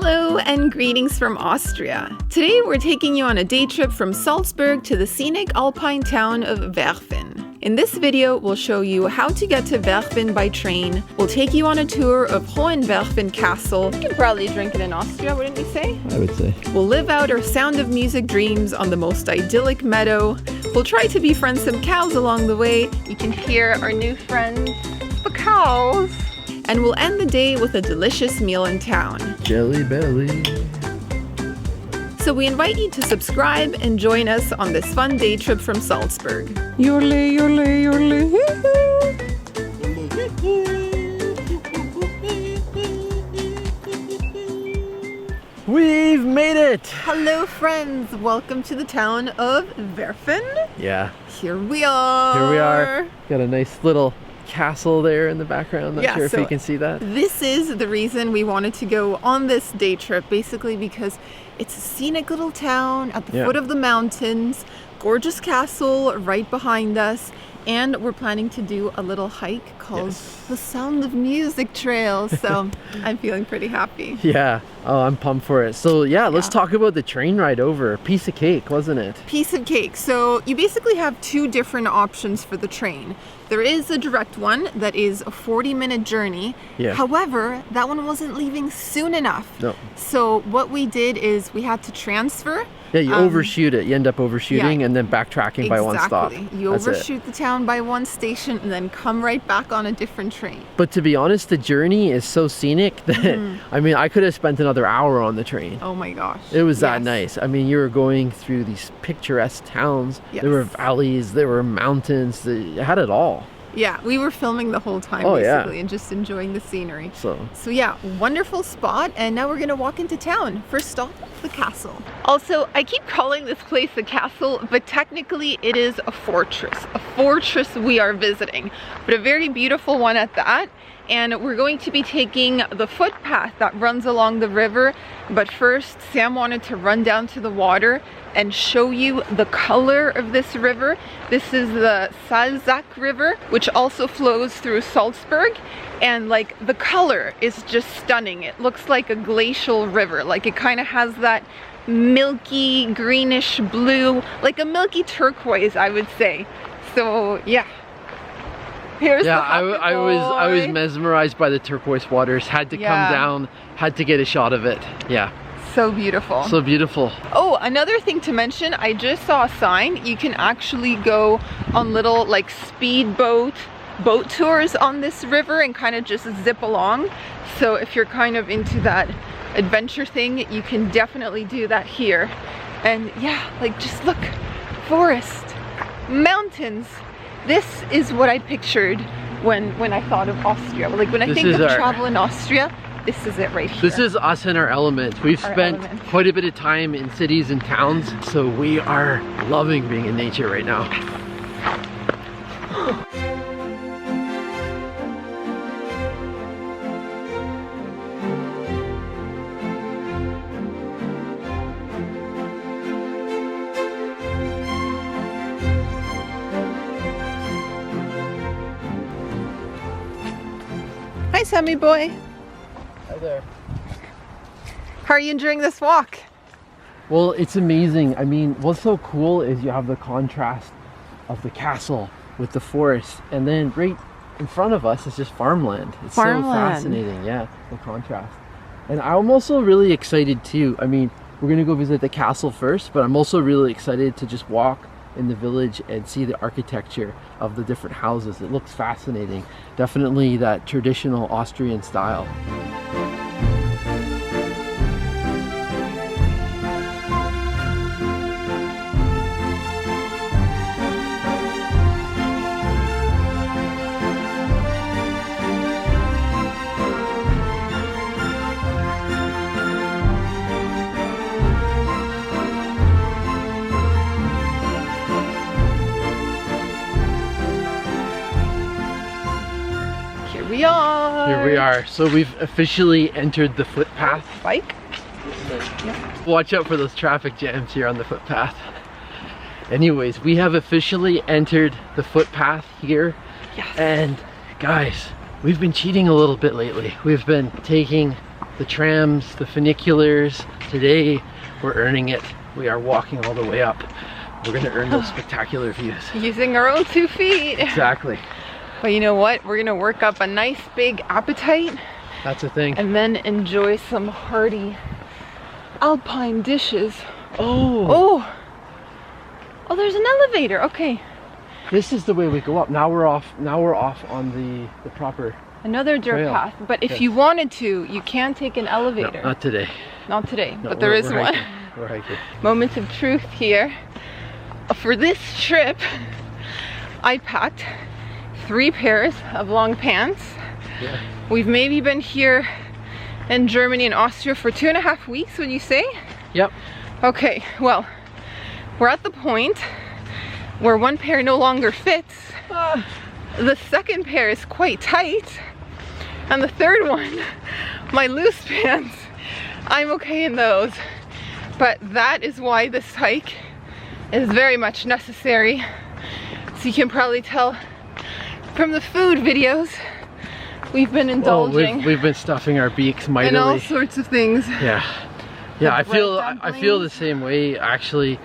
Hello and greetings from Austria. Today we're taking you on a day trip from Salzburg to the scenic alpine town of Werfen. In this video, we'll show you how to get to Werfen by train. We'll take you on a tour of Hohenwerfen Castle. You can probably drink it in Austria, wouldn't you say? I would say. We'll live out our Sound of Music dreams on the most idyllic meadow. We'll try to befriend some cows along the way. You can hear our new friends, the cows. And we'll end the day with a delicious meal in town. Jelly belly. So we invite you to subscribe and join us on this fun day trip from Salzburg. Yorle, yorle, yorle. We've made it! Hello friends, welcome to the town of Werfen. Yeah. Here we are. Here we are. Got a nice little castle there in the background. Not sure if you can see that. This is the reason we wanted to go on this day trip, basically because it's a scenic little town at the foot of the mountains, gorgeous castle right behind us, and we're planning to do a little hike called the Sound of Music Trail, so I'm feeling pretty happy. Yeah, oh, I'm pumped for it. So let's talk about the train ride over. Piece of cake, wasn't it? Piece of cake. So you basically have two different options for the train. There is a direct one that is a 40-minute journey. Yeah. However, that one wasn't leaving soon enough. No. So what we did is we had to transfer. Yeah, you overshoot it. You end up overshooting and then backtracking by one stop. You overshoot the town by one station and then come right back on a different train. But to be honest, the journey is so scenic that, I mean, I could have spent another hour on the train. Oh my gosh. It was that nice. I mean, you were going through these picturesque towns. Yes. There were valleys, there were mountains. It had it all. Yeah, we were filming the whole time basically and just enjoying the scenery. So yeah, wonderful spot, and now we're gonna walk into town. First stop, the castle. Also, I keep calling this place a castle, but technically it is a fortress. A fortress we are visiting, but a very beautiful one at that. And we're going to be taking the footpath that runs along the river. But first, Sam wanted to run down to the water and show you the color of this river. This is the Salzach River, which also flows through Salzburg. And like the color is just stunning. It looks like a glacial river. Like it kind of has that milky greenish blue, like a milky turquoise, I would say. So yeah. Here's I was mesmerized by the turquoise waters. Had to come down, had to get a shot of it. Yeah. So beautiful. So beautiful. Oh, another thing to mention, I just saw a sign. You can actually go on little like speedboat boat tours on this river and kind of just zip along. So if you're kind of into that adventure thing, you can definitely do that here. And yeah, like just look, forest, mountains. This is what I pictured when I thought of Austria. Like when I think of travel in Austria, this is it right here. This is us in our element. We've spent quite a bit of time in cities and towns, so we are loving being in nature right now. Hi, Sammy boy. Hi there. How are you enjoying this walk? Well, it's amazing. I mean, what's so cool is you have the contrast of the castle with the forest, and then right in front of us is just farmland. It's so fascinating, the contrast. And I'm also really excited too. I mean, we're gonna go visit the castle first, but I'm also really excited to just walk in the village and see the architecture of the different houses. It looks fascinating. Definitely that traditional Austrian style. Here we are. So we've officially entered the footpath. Bike? Watch out for those traffic jams here on the footpath. Anyways, we have officially entered the footpath here. Yes. And guys, we've been cheating a little bit lately. We've been taking the trams, the funiculars. Today, we're earning it. We are walking all the way up. We're gonna earn those spectacular views. Using our own 2 feet. Exactly. But you know what? We're gonna work up a nice big appetite. That's the thing. And then enjoy some hearty alpine dishes. Oh, there's an elevator. Okay. this is the way we go up. Now we're off on the proper another dirt trail. path. But if you wanted to, you can take an elevator. No, not today. Not today, No, but there is one. Hiking. We're hiking. Moments of truth here. For this trip, I packed 3 pairs of long pants. Yeah. We've maybe been here in Germany and Austria for 2.5 weeks, would you say? Yep. Okay, well, we're at the point where 1 pair no longer fits. The second pair is quite tight. And the third one, my loose pants, I'm okay in those. But that is why this hike is very much necessary. So you can probably tell from the food videos, we've been indulging. We've been stuffing our beaks mightily. And all sorts of things. Yeah. Yeah, I feel the same way actually.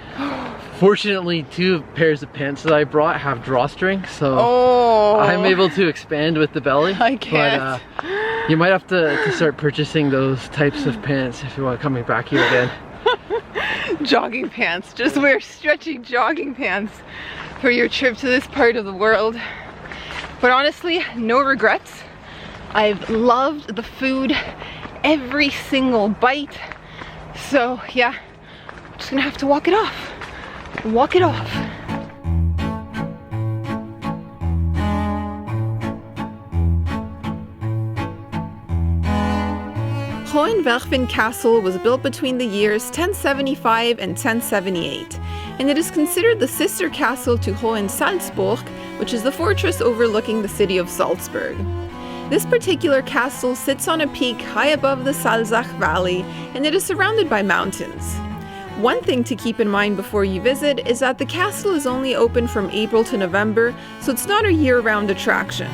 Fortunately, 2 pairs of pants that I brought have drawstring, so I'm able to expand with the belly. I can't. But you might have to start purchasing those types of pants if you want coming back here again. Jogging pants. Just wear stretchy jogging pants for your trip to this part of the world. But honestly, no regrets. I've loved the food, every single bite. So yeah, I'm just gonna have to walk it off. Walk it off. Hohenwerfen Castle was built between the years 1075 and 1078, and it is considered the sister castle to Hohensalzburg, which is the fortress overlooking the city of Salzburg. This particular castle sits on a peak high above the Salzach Valley, and it is surrounded by mountains. One thing to keep in mind before you visit is that the castle is only open from April to November, so it's not a year-round attraction.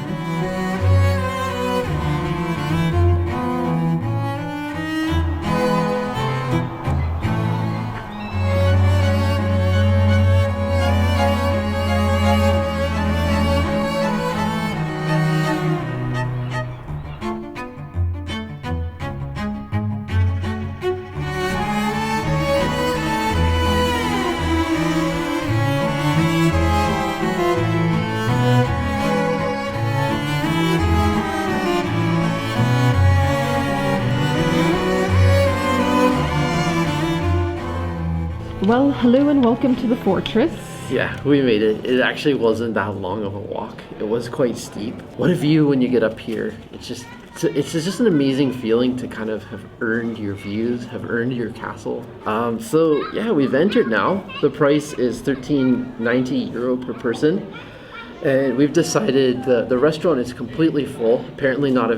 Well, hello and welcome to the fortress. Yeah, we made it. It actually wasn't that long of a walk. It was quite steep. What a view when you get up here. It's just an amazing feeling to kind of have earned your views, have earned your castle. So yeah, we've entered now. The price is €13.90 per person. And we've decided the restaurant is completely full. Apparently not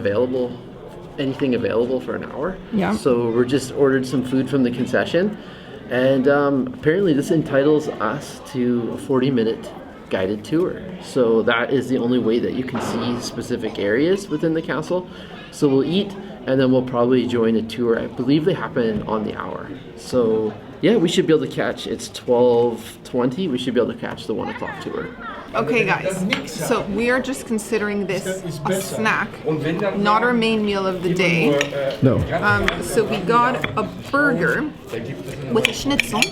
anything available for an hour. Yeah. So we're just ordered some food from the concession. And apparently this entitles us to a 40-minute guided tour. So that is the only way that you can see specific areas within the castle. So we'll eat and then we'll probably join a tour. I believe they happen on the hour. So yeah, we should be able to catch, it's 12:20, we should be able to catch the 1 o'clock tour. Okay guys, so we are just considering this a snack, not our main meal of the day. No. So we got a burger with a schnitzel,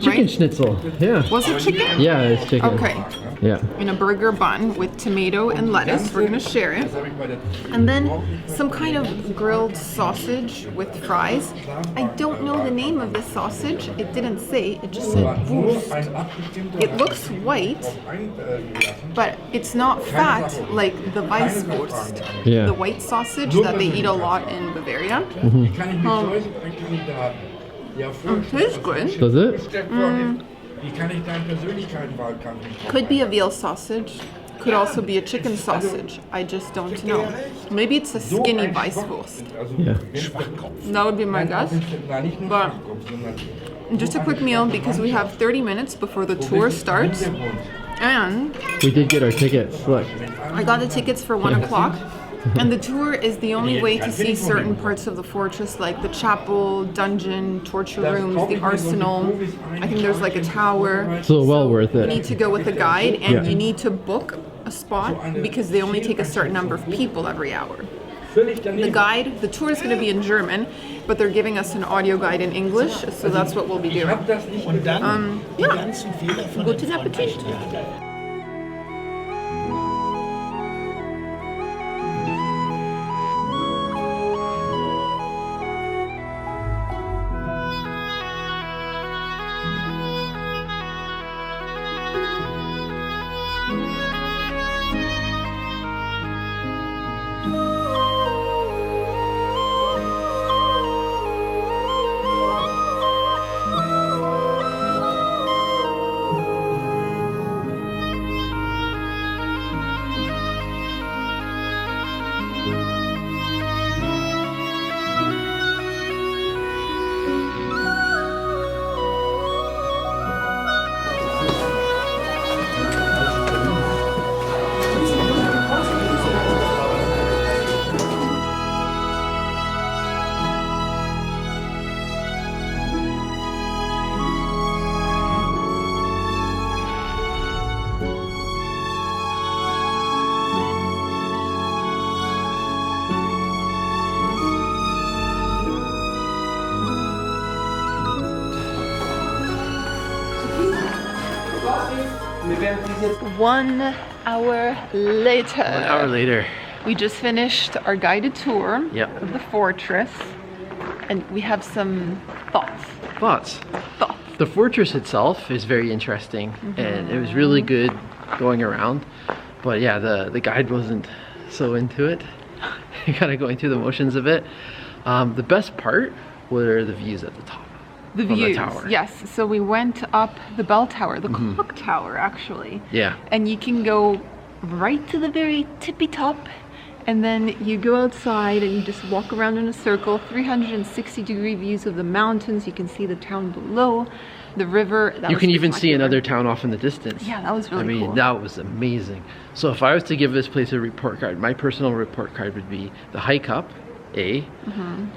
Chicken schnitzel, yeah. Was it chicken? Yeah, it's chicken. Okay. Yeah. In a burger bun with tomato and lettuce. We're gonna share it. And then some kind of grilled sausage with fries. I don't know the name of this sausage. It didn't say, it just said Wurst. It looks white, but it's not fat like the Weißwurst, Yeah. the white sausage that they eat a lot in Bavaria. It tastes good. Does it? Could be a veal sausage. Could also be a chicken sausage. I just don't know. Maybe it's a skinny Weißwurst. Yeah. That would be my guess. But just a quick meal because we have 30 minutes before the tour starts. And We did get our tickets, look. I got the tickets for 1 o'clock. And the tour is the only way to see certain parts of the fortress, like the chapel, dungeon, torture rooms, the arsenal. I think there's like a tower. So well worth it. You need to go with a guide, and you need to book a spot because they only take a certain number of people every hour. The tour is going to be in German, but they're giving us an audio guide in English, so that's what we'll be doing. Yeah, guten Appetit. One hour later. 1 hour later. We just finished our guided tour of the fortress, and we have some thoughts. Thoughts. The fortress itself is very interesting, and it was really good going around. But yeah, the guide wasn't so into it. Kind of going through the motions of it. The best part were the views at the top. The views, yes. So we went up the bell tower, the clock tower actually. Yeah. And you can go right to the very tippy top, and then you go outside and you just walk around in a circle, 360-degree views of the mountains. You can see the town below, the river. You can even see another town off in the distance. Yeah, that was really cool. I mean, that was amazing. So if I was to give this place a report card, my personal report card would be the hike up, A,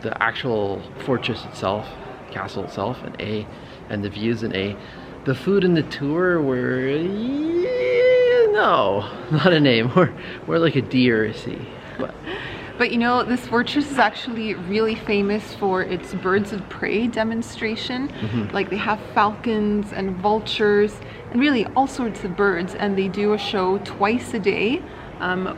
the actual fortress itself, castle itself, an A, and the views, an A. The food and the tour were, no, not an A, more like a D or a C. But you know, this fortress is actually really famous for its birds of prey demonstration. Like they have falcons and vultures and really all sorts of birds, and they do a show twice a day.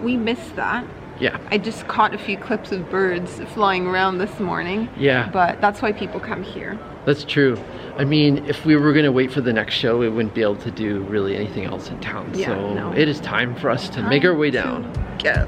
We missed that. Yeah. I just caught a few clips of birds flying around this morning. Yeah. But that's why people come here. That's true. I mean, if we were going to wait for the next show, we wouldn't be able to do really anything else in town. Yeah, so no. It is time for us to make our way down. Go.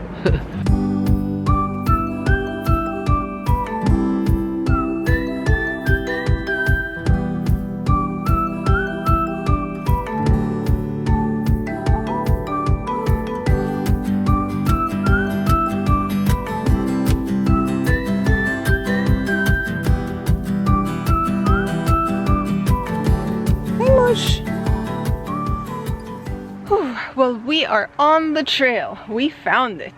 Well, we are on the trail. We found it.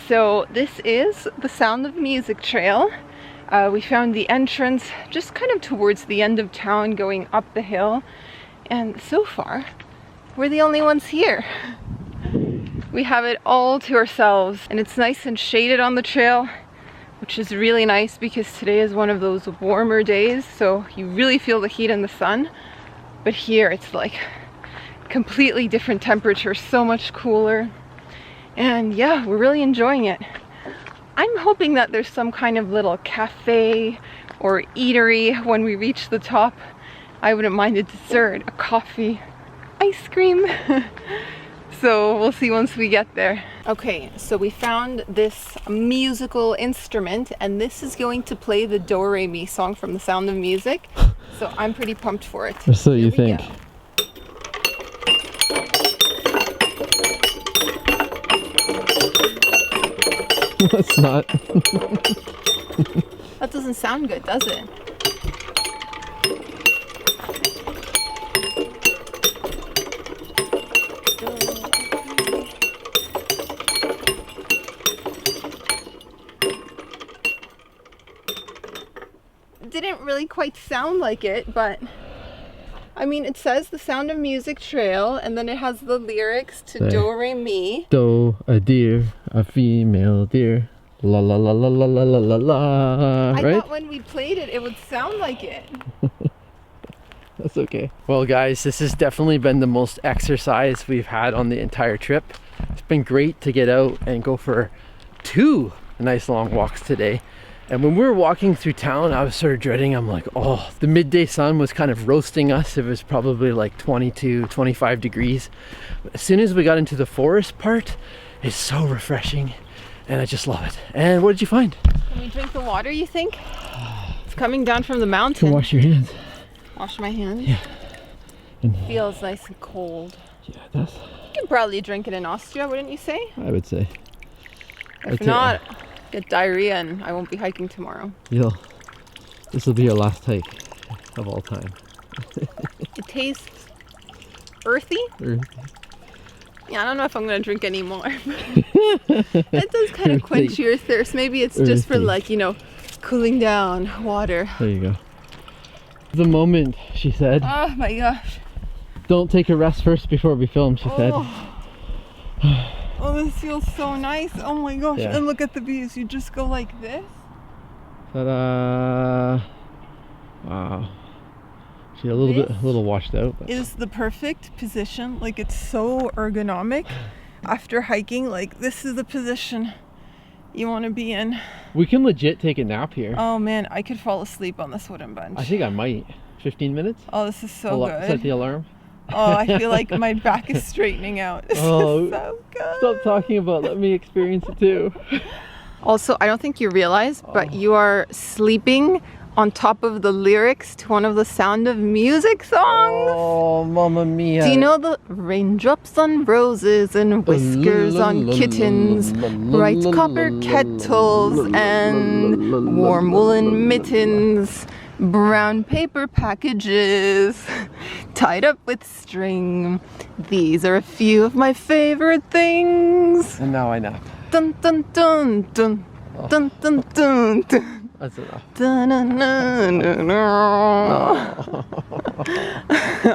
So this is the Sound of Music trail. We found the entrance just kind of towards the end of town going up the hill. And so far, we're the only ones here. We have it all to ourselves, and it's nice and shaded on the trail, which is really nice because today is one of those warmer days, so you really feel the heat and the sun. But here it's like completely different temperature, so much cooler. And yeah, we're really enjoying it. I'm hoping that there's some kind of little cafe or eatery when we reach the top. I wouldn't mind a dessert, a coffee, ice cream. So we'll see once we get there. Okay, so we found this musical instrument, and this is going to play the Do Re Mi song from The Sound of Music. So I'm pretty pumped for it. So you think? Go. That's not. That doesn't sound good, does it? doesn't really quite sound like it, but I mean, it says the Sound of Music Trail, and then it has the lyrics to there. Do, Re, Mi. Doe, a deer, a female deer. La la la la la la la la. I right? thought when we played it, it would sound like it. That's okay. Well, guys, this has definitely been the most exercise we've had on the entire trip. It's been great to get out and go for 2 nice long walks today. And when we were walking through town, I was sort of dreading. I'm like, oh, the midday sun was kind of roasting us. It was probably like 22, 25 degrees. But as soon as we got into the forest part, it's so refreshing. And I just love it. And what did you find? Can we drink the water, you think? It's coming down from the mountain. To wash your hands. Wash my hands? Yeah. And feels nice and cold. Yeah, it does. You can probably drink it in Austria, wouldn't you say? I would say. If not, get diarrhea and I won't be hiking tomorrow. This will be your last hike of all time. It tastes earthy. Yeah, I don't know if I'm gonna drink any more. That does kind of quench your thirst. Maybe it's just for, like, you know, cooling down water. There you go. The moment, she said. Oh my gosh. Don't take a rest first before we film, she said. Oh, this feels so nice. Oh my gosh. Yeah. And look at the views. You just go like this. Ta-da! Wow. She's a little washed out. But is the perfect position. Like, it's so ergonomic. After hiking, like, this is the position you want to be in. We can legit take a nap here. Oh man, I could fall asleep on this wooden bench. I think I might. 15 minutes? Oh, this is so good. Set the alarm. Oh, I feel like my back is straightening out. This is so good. Stop talking about, let me experience it too. Also, I don't think you realize, but you are sleeping on top of the lyrics to one of the Sound of Music songs. Oh, mamma mia. Do you know the raindrops on roses and whiskers on kittens, bright copper kettles and warm woolen mittens, brown paper packages tied up with string. These are a few of my favorite things. And now I nap. Dun dun dun dun dun dun dun dun. That's enough. Dun, dun, dun, dun, dun.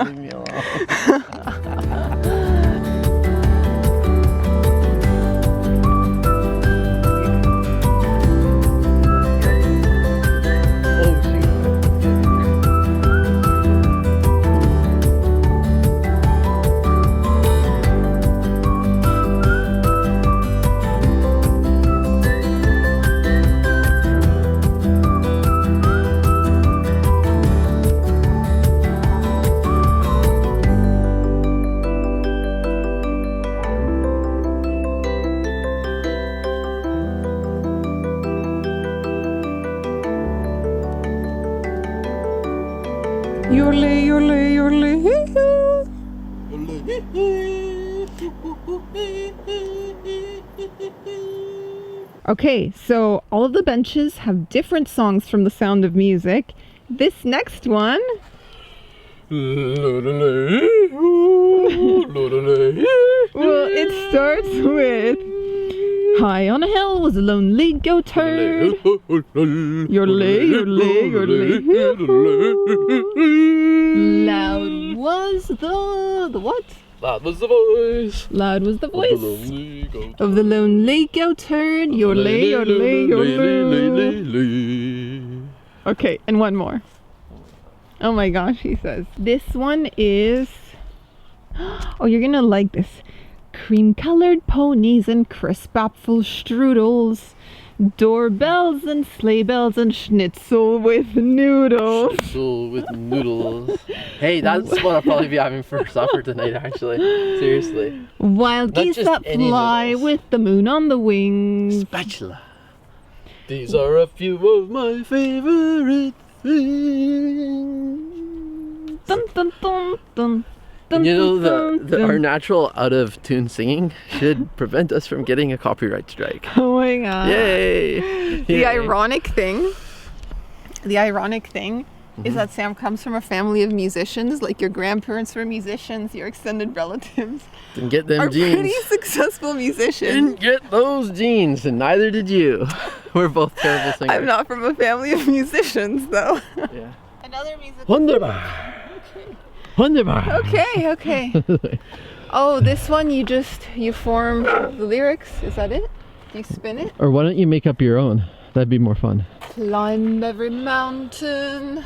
Leave me alone. Yorley, yorley, yorley. Okay, so all of the benches have different songs from the Sound of Music. This next one. Well, it starts with high on a hill was a lonely goatherd. Yorley, yorley, yorley. Loud was the what? Loud was the voice. Loud was the voice of the lonely goatherd. Yorley, yorley, yorley. Okay, and one more. Oh my gosh, he says. This one is... Oh, you're gonna like this. Cream-colored ponies and crisp apple strudels, doorbells and sleigh bells and schnitzel with noodles. Schnitzel with noodles. Hey, that's what I'll probably be having for supper tonight, actually. Seriously. Wild geese that fly with the moon on the wings. Spatula. These are a few of my favorite things. Dun dun dun dun. And you know, our natural out-of-tune singing should prevent us from getting a copyright strike. Oh my god. Yay! The ironic thing is that Sam comes from a family of musicians. Like, your grandparents were musicians, your extended relatives Didn't get them are genes. pretty successful musicians. Didn't get those genes, and neither did you. We're both terrible singers. I'm not from a family of musicians, though. Yeah. Another music. Wunderbar. Wunderbar. Okay, okay. Oh, this one you form the lyrics. Is that it? Do you spin it? Or why don't you make up your own? That'd be more fun. Climb every mountain.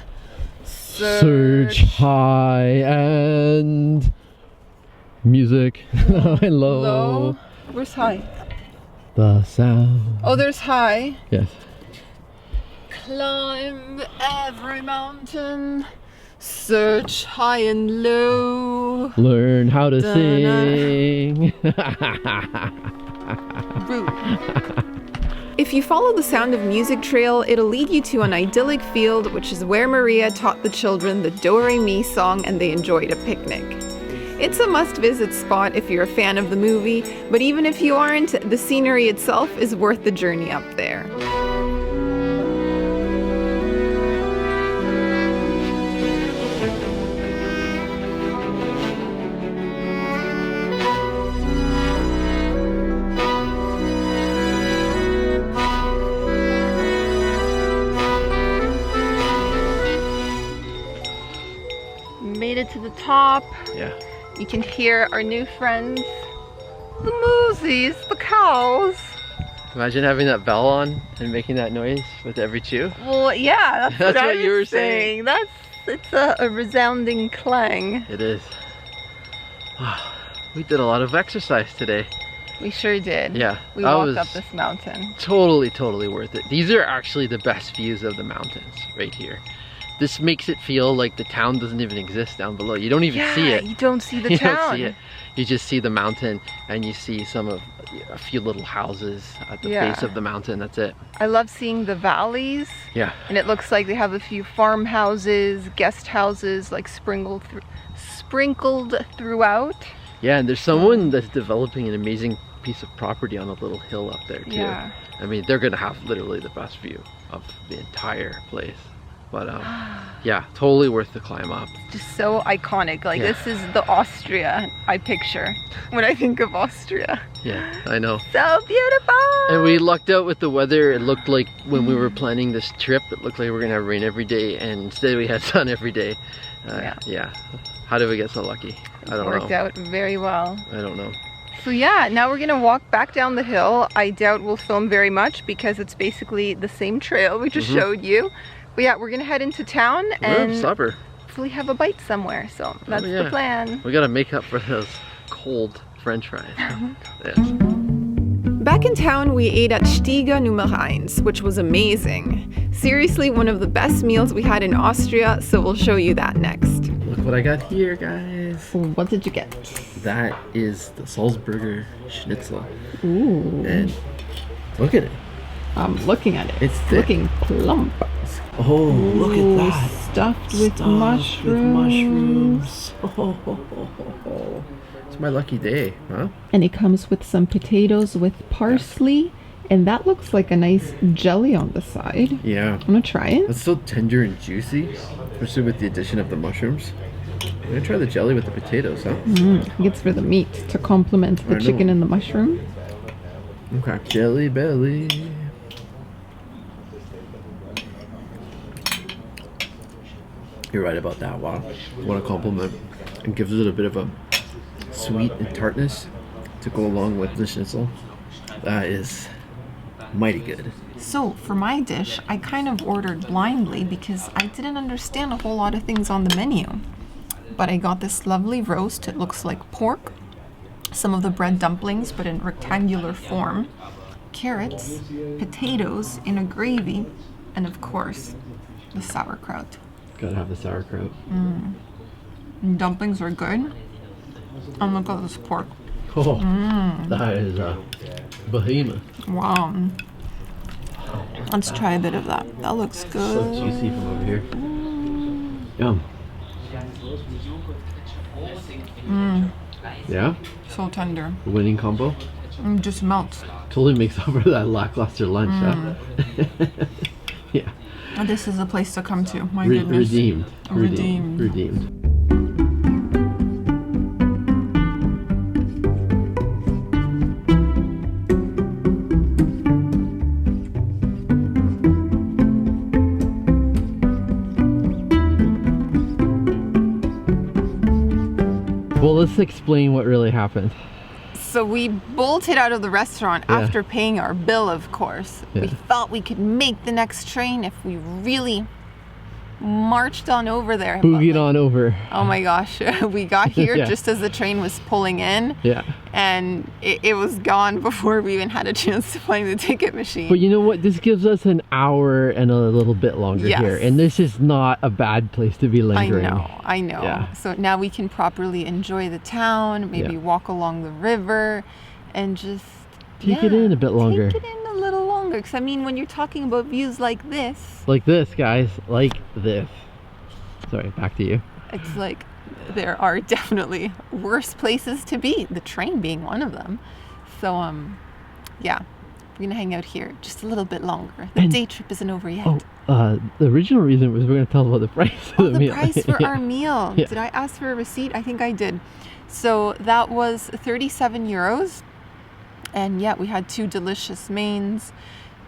Search high and music and low. Where's high? The sound. Oh, there's high. Yes. Climb every mountain. Search high and low. Learn how to sing. If you follow the Sound of Music trail, it'll lead you to an idyllic field, which is where Maria taught the children the Do-Re-Mi song and they enjoyed a picnic. It's a must-visit spot if you're a fan of the movie, but even if you aren't, the scenery itself is worth the journey up there. Made it to the top. Yeah. You can hear our new friends, the moosies, the cows. Imagine having that bell on and making that noise with every chew. Well, yeah, that's what you were saying. It's a resounding clang. It is. We did a lot of exercise today. We sure did. Yeah. We walked up this mountain. Totally worth it. These are actually the best views of the mountains right here. This makes it feel like the town doesn't even exist down below. You don't even see it. You don't see the you town. You don't see it. You just see the mountain and you see a few little houses at the base of the mountain. That's it. I love seeing the valleys. Yeah. And it looks like they have a few farmhouses, guest houses, like sprinkled throughout. Yeah, and there's someone that's developing an amazing piece of property on a little hill up there too. Yeah. I mean, they're gonna have literally the best view of the entire place. But yeah, totally worth the climb up. Just so iconic. Like this is the Austria I picture when I think of Austria. Yeah, I know. So beautiful. And we lucked out with the weather. It looked like when we were planning this trip, it looked like we were gonna have rain every day, and instead we had sun every day. Yeah. How did we get so lucky? I don't know. Worked out very well. I don't know. So yeah, now we're gonna walk back down the hill. I doubt we'll film very much because it's basically the same trail we just showed you. But yeah, we're gonna head into town and supper. Hopefully have a bite somewhere. So that's the plan. We gotta make up for those cold French fries. Yes. Back in town, we ate at Stiege Nummer 1, which was amazing. Seriously, one of the best meals we had in Austria, so we'll show you that next. Look what I got here, guys. What did you get? That is the Salzburger Schnitzel. Ooh. And look at it. I'm looking at it. It's thick. Looking plump. Oh, look at that. Stuffed with mushrooms. Oh, it's my lucky day, huh? And it comes with some potatoes with parsley. And that looks like a nice jelly on the side. Yeah. I'm gonna try it. It's so tender and juicy, especially with the addition of the mushrooms. I'm gonna try the jelly with the potatoes, huh? I think it's for the meat to complement the chicken and the mushroom. Okay. Jelly belly. You're right about that. Wow. What a compliment. It gives it a bit of a sweet and tartness to go along with the schnitzel. That is mighty good. So for my dish, I kind of ordered blindly because I didn't understand a whole lot of things on the menu. But I got this lovely roast. It looks like pork, some of the bread dumplings, but in rectangular form, carrots, potatoes in a gravy, and of course, the sauerkraut. Gotta have the sauerkraut. And dumplings are good. And look at this pork. Oh, that is a behemoth. Wow. Let's try a bit of that. That looks good. So juicy from over here. Yum. Yeah? So tender. Winning combo? Just melts. Totally makes up for that lackluster lunch, huh? Yeah. This is a place to come to. My goodness. Redeemed. let's explain what really happened. So we bolted out of the restaurant after paying our bill, of course. We thought we could make the next train if we really marched on over there. Boogied on over. Oh my gosh. We got here just as the train was pulling in. Yeah. And it was gone before we even had a chance to find the ticket machine. But you know what? This gives us an hour and a little bit longer here. And this is not a bad place to be lingering. I know. Yeah. So now we can properly enjoy the town, maybe walk along the river and just take it in a bit longer. Take it in a little longer. Because I mean, when you're talking about views like this. Like this, guys. Like this. Sorry, back to you. It's like there are definitely worse places to be, the train being one of them. So yeah, we're gonna hang out here just a little bit longer. The day trip isn't over yet. The original reason was we're gonna tell about the price of the meal. The price for our meal. Did I ask for a receipt? I think I did. So that was 37 euros. And yeah, we had 2 delicious mains,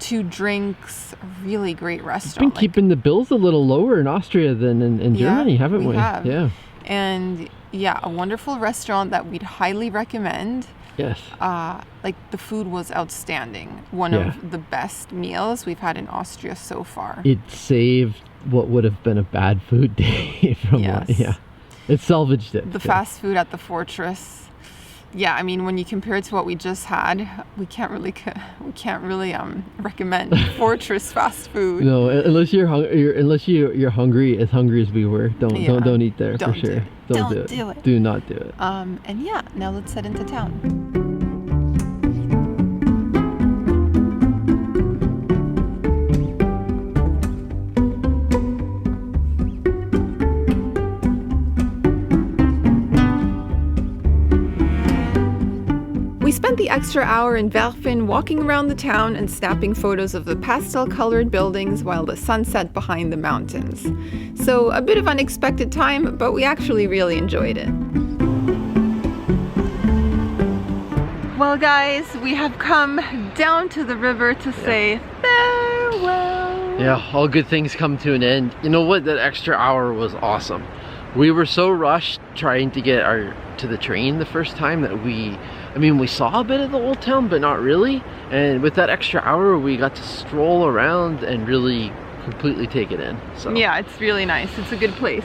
2 drinks, a really great restaurant. We've been keeping the bills a little lower in Austria than in Germany, haven't we? Have. Yeah. And yeah, a wonderful restaurant that we'd highly recommend. Yes. Like the food was outstanding. One of the best meals we've had in Austria so far. It saved what would have been a bad food day from it salvaged it. The fast food at the Fortress. Yeah, I mean, when you compare it to what we just had, we can't really recommend Fortress fast food. No, unless you're hungry as we were. Don't eat there for sure. Don't do it. Do not do it. And yeah, now let's head into town. We spent the extra hour in Werfen walking around the town and snapping photos of the pastel-colored buildings while the sun set behind the mountains. So a bit of unexpected time, but we actually really enjoyed it. Well guys, we have come down to the river to say farewell. Yeah, all good things come to an end. You know what? That extra hour was awesome. We were so rushed trying to get to the train the first time that we saw a bit of the old town, but not really. And with that extra hour, we got to stroll around and really completely take it in. So yeah, it's really nice. It's a good place.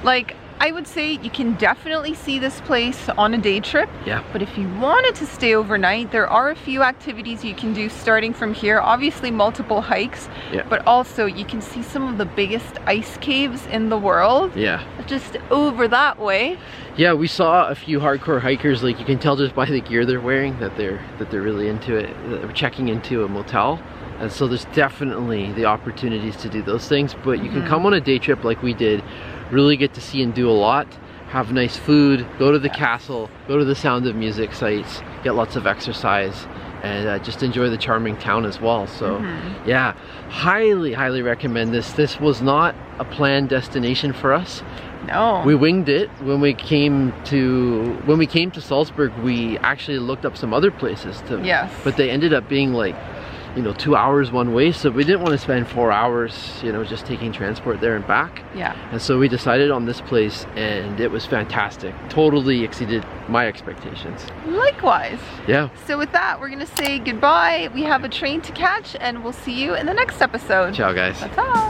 Like, I would say you can definitely see this place on a day trip. Yeah. But if you wanted to stay overnight, there are a few activities you can do starting from here. Obviously multiple hikes, but also you can see some of the biggest ice caves in the world. Yeah. Just over that way. Yeah, we saw a few hardcore hikers, like you can tell just by the gear they're wearing that they're really into it. They're checking into a motel. And so there's definitely the opportunities to do those things, but you can come on a day trip like we did, really get to see and do a lot, have nice food, go to the castle, go to the Sound of Music sites, get lots of exercise, and just enjoy the charming town as well. So yeah, highly recommend this. This was not a planned destination for us. No. We winged it. When we came to Salzburg, we actually looked up some other places but they ended up being like, 2 hours one way, so we didn't want to spend 4 hours, just taking transport there and back. Yeah. And so we decided on this place, and it was fantastic. Totally exceeded my expectations. Likewise. Yeah. So with that, we're gonna say goodbye. We have a train to catch, and we'll see you in the next episode. Ciao, guys. Bye.